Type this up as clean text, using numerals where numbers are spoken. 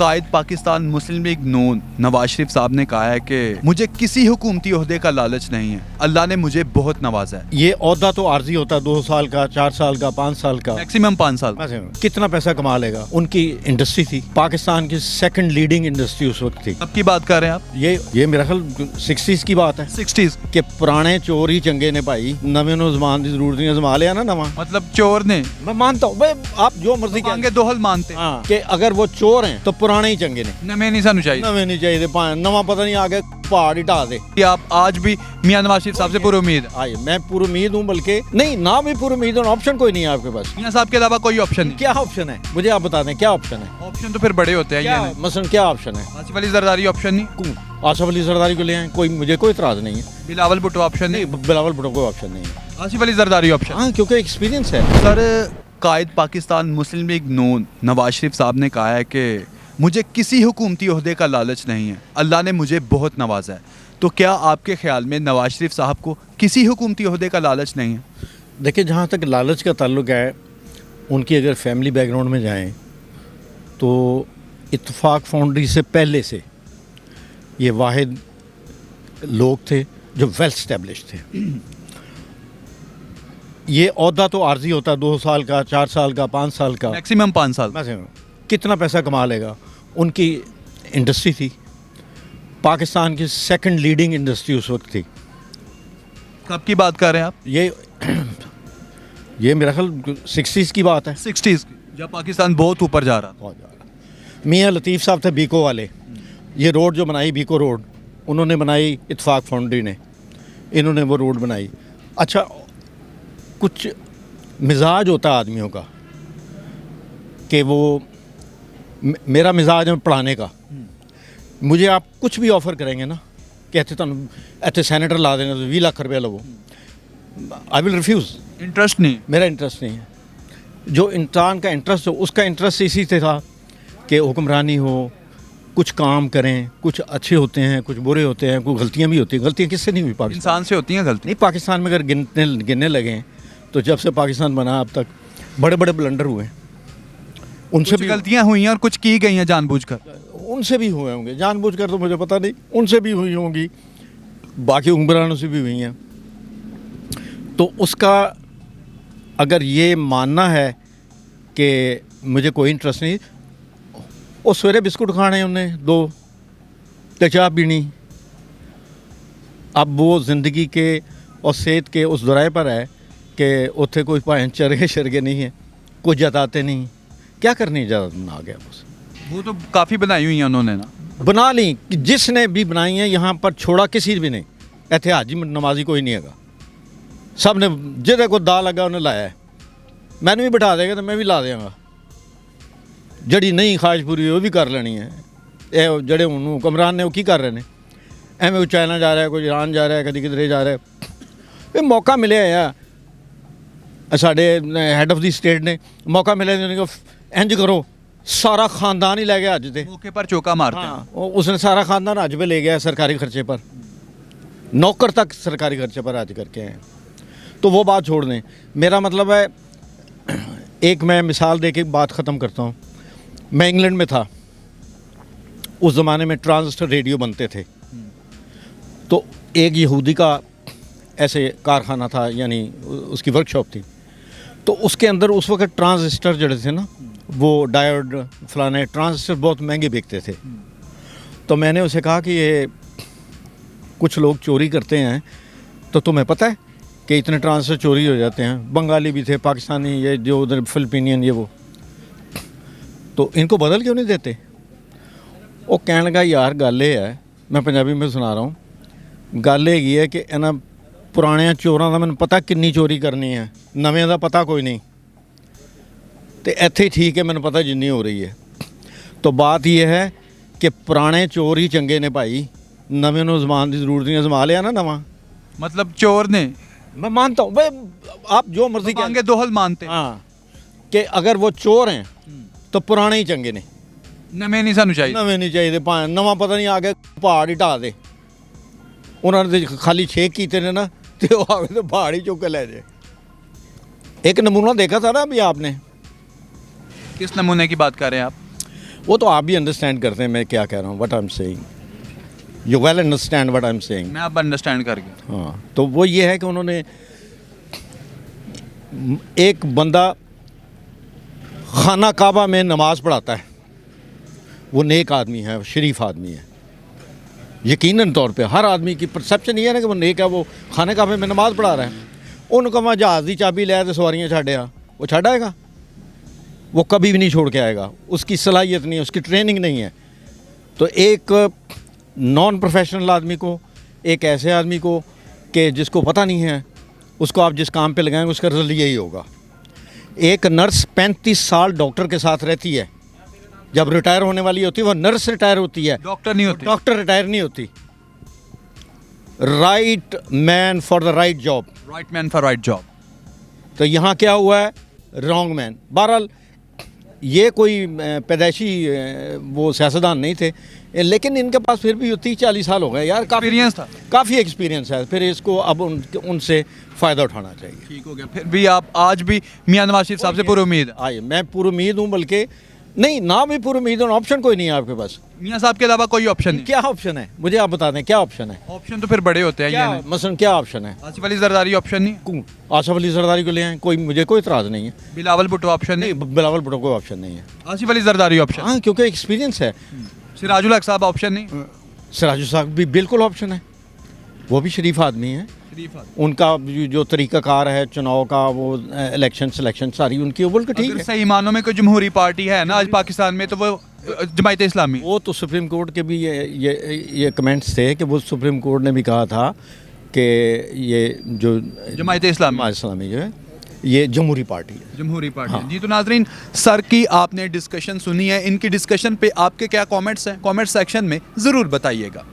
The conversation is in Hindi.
कायद पाकिस्तान मुस्लिम लीग नून नवाज शरीफ साहब ने कहा है कि मुझे किसी हुकूमती ओहदे का लालच नहीं है, अल्लाह ने मुझे बहुत नवाजा है। ये ओहदा तो आर्जी होता है, 2 साल का, 4 साल का, 5 साल का, मैक्सिमम 5 साल। कितना पैसा कमा लेगा। उनकी इंडस्ट्री थी, पाकिस्तान की सेकंड लीडिंग इंडस्ट्री उस वक्त थी। अब की बात कर रहे हैं आप? ये मेरा ख्याल 60s की बात है, 60s कि पुराने चोर ही चंगे ने भाई, नवे नु जमान की जरूरत नहीं, जमा लिया ना नवा। मतलब चोर ने, मैं मानता हूँ भाई, आप जो मर्जी मांगे दो हल मानते हाँ, कि अगर वो चोर हैं तो पुराने ही चंगे ने, नवे नहीं सानू चाहिए। नवे नहीं चाहिए, नवा पता नहीं आगे पहाड़ ही ढा दे। कि आप आज भी मियां नवाज शरीफ साहब से पूरी उम्मीद है? आइए, मैं पूरी उम्मीद हूँ, बल्कि नहीं ना भी पूरी उम्मीद है, ऑप्शन कोई नहीं है आपके पास। मियां साहब के अलावा कोई ऑप्शन नहीं? क्या ऑप्शन है मुझे आप बता दें, क्या ऑप्शन है? ऑप्शन तो फिर बड़े होते हैं। क्या ये मसलन क्या ऑप्शन है? आसिफ अली जरदारी ऑप्शन नहीं, कौन? आसिफ अली जरदारी को ले आए, कोई मुझे कोई इतराज नहीं है। बिलावल भुट्टो ऑप्शन नहीं, बिलावल भुट्टो कोई ऑप्शन नहीं है। आसिफ अली जरदारी ऑप्शन। हाँ, क्योंकि एक्सपीरियंस है। सर, कायद पाकिस्तान मुस्लिम लीग नून नवाज शरीफ साहब ने कहा है कि मुझे किसी हुकूमती ओहदे का लालच नहीं है, अल्लाह ने मुझे बहुत नवाजा है। तो क्या आपके ख्याल में नवाज शरीफ साहब को किसी हुकूमती ओहदे का लालच नहीं है? देखिए, जहाँ तक लालच का ताल्लुक है, उनकी अगर फैमिली बैकग्राउंड में जाएं तो इत्तेफाक फाउंड्री से पहले से ये वाहिद लोग थे जो वेल स्टैब्लिश थे। ये ओहदा तो आर्जी होता है, 2 साल का, 4 साल का, 5 साल का, मैक्सिमम 5 साल। कितना पैसा कमा लेगा। उनकी इंडस्ट्री थी, पाकिस्तान की सेकंड लीडिंग इंडस्ट्री उस वक्त थी। कब की बात कर रहे हैं आप? ये मेरा ख्याल 60s की बात है, 60s की, जब पाकिस्तान बहुत ऊपर जा रहा था। मियाँ लतीफ़ साहब थे बीको वाले। ये रोड जो बनाई, बीको रोड, उन्होंने बनाई इत्तेफाक फाउंड्री ने, इन्होंने वो रोड बनाई। अच्छा, कुछ मिजाज होता है आदमियों का कि वो मेरा मिजाज है पढ़ाने का। मुझे आप कुछ भी ऑफ़र करेंगे ना, कहते तुम इतने सैनेटर ला देना तो 20 लाख रुपया लवो, आई विल रिफ्यूज़। इंटरेस्ट नहीं, मेरा इंटरेस्ट नहीं है। जो इंसान का इंटरेस्ट हो, उसका इंटरेस्ट इसी से था कि हुक्मरानी हो, कुछ काम करें, कुछ अच्छे होते हैं, कुछ बुरे होते हैं, कुछ गलतियाँ भी होती हैं। गलतियाँ किससे नहीं हुई? पाकिस्तान इंसान से होती हैं गलती। नहीं, पाकिस्तान में अगर गिनने लगें तो जब से पाकिस्तान बना अब तक बड़े बड़े ब्लंडर हुए हैं। उनसे भी गलतियां हुई हैं और कुछ की गई हैं जानबूझकर। उनसे भी हुए होंगे, जानबूझकर तो मुझे पता नहीं, उनसे भी हुई होंगी, बाकी हुक्मरानों से भी हुई हैं। तो उसका अगर ये मानना है कि मुझे कोई इंटरेस्ट नहीं, वो सवेरे बिस्कुट खाने उन्हें 2 ते चाह पीनी। अब वो ज़िंदगी के और सेहत के उस दौराए पर है कि उत्थे कोई भाएं चरगे शरगे नहीं है, कुछ जताते नहीं, क्या करनी इजाज़त ना आ गया बस। वो तो काफ़ी बनाई हुई हैं उन्होंने ना, बना ली, कि जिसने भी बनाई है यहाँ पर छोड़ा किसी भी नहीं। इतने हाजी नमाजी कोई नहीं है, सब ने जिदे को दा लगा उन्हें लाया है। मैंने भी बिठा देगा तो मैं भी ला देंगा, जड़ी नहीं ख्वाहिश पूरी वो भी कर लेनी है। ये जड़े हुक्मरान ने वो की कर रहे हैं, एवं कोई चाइना जा रहा है, कोई ईरान जा रहा है, कभी किधरे जा रहा है। ये मौका मिले यार, साढ़े हैड ऑफ द स्टेट ने मौका मिले, इंज करो, सारा खानदान ही ले गया अज दे मौके पर चौका मारते हैं। हाँ, उसने सारा खानदान अज पे ले गया सरकारी खर्चे पर, नौकर तक सरकारी खर्चे पर आज करके हैं। तो वो बात छोड़ दें, मेरा मतलब है, एक मैं मिसाल दे के बात ख़त्म करता हूँ। मैं इंग्लैंड में था, उस ज़माने में ट्रांजिस्टर रेडियो बनते थे। तो एक यहूदी का ऐसे कारखाना था, यानी उसकी वर्कशॉप थी। तो उसके अंदर उस वक्त ट्रांजिस्टर जड़े थे ना, वो डायोड फलाने ट्रांजिस्टर बहुत महंगे बिकते थे। तो मैंने उसे कहा कि ये कुछ लोग चोरी करते हैं, तो तुम्हें पता है कि इतने ट्रांजिस्टर चोरी हो जाते हैं। बंगाली भी थे, पाकिस्तानी, ये जो उधर फिलिपीनियन, ये वो, तो इनको बदल क्यों नहीं देते? वो कहने लगा, यार गल ये है, मैं पंजाबी में सुना रहा हूँ, गल ये है कि इन्होंने पुराने चोरों का मैंने पता कितनी चोरी करनी है, नवें का पता कोई नहीं, तो इत्थे ठीक है, मैंने पता जिन्नी हो रही है। तो बात यह है कि पुराने चोर ही चंगे ने भाई, नवे नु जमान की जरूरत नहीं, जमा लिया ना नवा। मतलब चोर ने, मैं मानता हूँ भाई, आप जो मर्जी मांगे दो हल मानते हैं। हाँ, कि अगर वो चोर हैं तो पुराने ही चंगे ने, नवे नहीं सानू चाहिए। नवे नहीं चाहिए, नवा पता नहीं आगे पहाड़ ही ढा दे। उन्होंने खाली छेक कीते ने ना, तो आगे तो पहाड़ ही चुक के ले जाए। एक नमूना देखा था ना अभी आपने, किस नमूने की बात कर रहे हैं आप? वो तो आप भी अंडरस्टैंड करते हैं मैं क्या कह रहा हूँ, what I am saying, you well understand what I am saying. मैं अब अंडरस्टैंड कर गया। हाँ, तो वो ये है कि उन्होंने एक बंदा खाना काबा में नमाज पढ़ाता है, वो नेक आदमी है, शरीफ आदमी है, यकीनन तौर पे हर आदमी की परसेप्शन ये है ना कि वो नेक है, वो खाने काबे में नमाज पढ़ा रहा है। उनको मैं जहाज़ की चाबी लिया तो सवारियाँ छाड़े आ, वो छाड़ आएगा? वो कभी भी नहीं छोड़ के आएगा, उसकी सलाहियत नहीं है, उसकी ट्रेनिंग नहीं है। तो एक नॉन प्रोफेशनल आदमी को, एक ऐसे आदमी को कि जिसको पता नहीं है, उसको आप जिस काम पे लगाएंगे उसका रिजल्ट यही होगा। एक नर्स 35 साल डॉक्टर के साथ रहती है, जब रिटायर होने वाली होती है वो नर्स रिटायर होती है, डॉक्टर नहीं होते। डॉक्टर रिटायर नहीं होती। Right man for the right job. Right man for right job. तो यहाँ क्या हुआ है, रॉन्ग मैन। बहरहाल ये कोई पैदाइशी वो सियासतदान नहीं थे, लेकिन इनके पास फिर भी 30-40 साल हो गए यार, एक्सपीरियंस था। काफ़ी एक्सपीरियंस है, फिर इसको अब उनसे फ़ायदा उठाना चाहिए। ठीक हो गया। फिर भी आप आज भी मियां नवाज शरीफ साहब से पूरी उम्मीद है? आइए, मैं पूरी उम्मीद हूँ, बल्कि नहीं ना भी पूरी उम्मीद हूँ, ऑप्शन कोई नहीं है आपके पास। मियां साहब के अलावा कोई ऑप्शन नहीं? क्या ऑप्शन है मुझे आप बता दें, क्या ऑप्शन है? ऑप्शन तो फिर बड़े होते हैं। क्या ये नहीं। मसलन क्या ऑप्शन है? आसिफ अली जरदारी ऑप्शन नहीं? कौन? आसिफ अली जरदारी को ले आए, कोई मुझे कोई इतराज़ नहीं है। बिलावल भुट्टो ऑप्शन नहीं? नहीं, बिलावल भुट्टो कोई ऑप्शन नहीं है। आसिफ अली जरदारी ऑप्शन? हाँ, क्योंकि एक्सपीरियंस है। सिराजुल हक साहब ऑप्शन नहीं? सिराजुल साहब भी बिल्कुल ऑप्शन है, वो भी शरीफ आदमी है। उनका जो तरीक़ाकार है चुनाव का, वो इलेक्शन सिलेक्शन सारी उनकी, वो बिल्कुल ठीक है। सही मानों में कोई जमहूरी पार्टी है ना आज पाकिस्तान में, तो वो जमायत इस्लामी। वो तो सुप्रीम कोर्ट के भी ये कमेंट्स थे कि वो सुप्रीम कोर्ट ने भी कहा था कि ये जो जमायत इस्लामी जो है ये जमहूरी पार्टी है। जमहूरी पार्टी। हाँ। जी, तो नाजरीन, सर की आपने डिस्कशन सुनी है, इनकी डिस्कशन पे आपके क्या कमेंट्स हैं, कमेंट सेक्शन में ज़रूर बताइएगा।